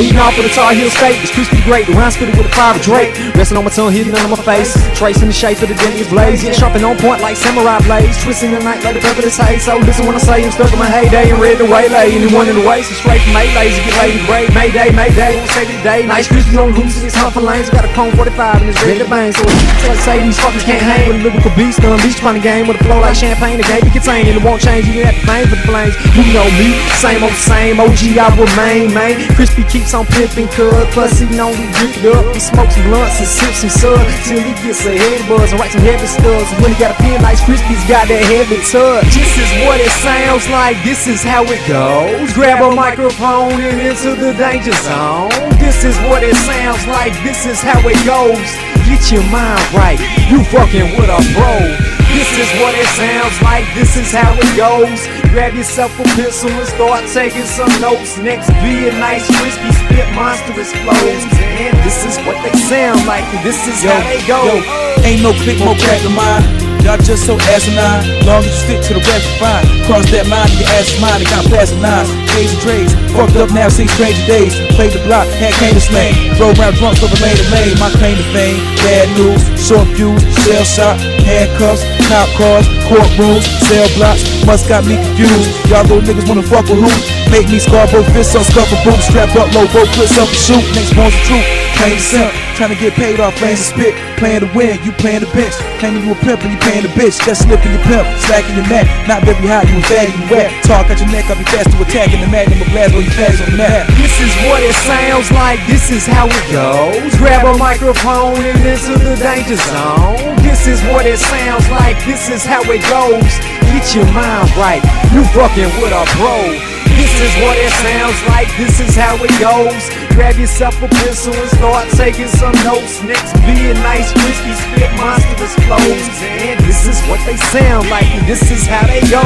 Leading off with a Tar Heel steak, it's crispy great. The round spitted with a fire of Drake. Resting on my tongue, hitting on my face. Tracing the shape of the deadliest blaze. Yeah, sharp and on point like samurai blades. Twisting the night like the pepper that's haze. So listen when I say I'm stuck in my heyday and ready to waylay. Anyone in the way, so straight from Maylays and get laid and great. Mayday, Mayday, won't say today. Nice crispy on the loose in his humping lanes. Got a chrome 45 and it's ready to bang. So let's say these fuckers can't hang with a lyrical beast. Beach trying to game with a flow like champagne. The game be contained and it won't change. You have to bang for the flames. You know me, same OG, I remain, man. Crispy keeps on pimping, cuz. Plus he know we drink it up. He smokes some blunts and sips some sun till he gets a head buzz and write some heavy stuff. So when he got a pen like Crispy's got that heavy touch. This is what it sounds like, this is how it goes. Grab a microphone and into the danger zone. This is what it sounds like, this is how it goes. Get your mind right, you fucking with a bro. This is what it sounds like, this is how it goes. Grab yourself a pencil and start taking some notes. Next be a nice crispy spit monstrous flows. And this is what they sound like, this is how they go. Ain't no click, more crack of mine. Y'all just so asinine. Long as you stick to the rest, you fine. Cross that line and your ass is mine. It got plastic nines, days and trays. Fucked up now, seen stranger days. Played the block, had cane to slang. Roll around drunk over lane to lane. My claim to fame, bad news, short fuse, shell shot, handcuffs, cop cars, courtrooms, cell blocks. Must got me confused. Y'all little niggas wanna fuck with who? Make me scar both fists on scuffle boots. Strapped up low, both clips up and shoot. Next one's the truth. Plain and simple. Trying to get paid off lanes and spit. Playing to win, you playing the bench. Claiming you a pimp and you paying the bitch. Just slipping your pimp, slacking your mat. Not very high, you a fag, you wet. Talk at your neck, I'll be fast to attack. In the magnum of blast where you fast on the map. This is what it sounds like, this is how it goes. Grab a microphone and into the danger zone. This is what it sounds like, this is how it goes. Get your mind right, you fucking with a bro. This is what it sounds like, this is how it goes. Grab yourself a pencil and start taking some notes. Next be a nice crispy spit monstrous flows. And this is what they sound like, and this is how they go.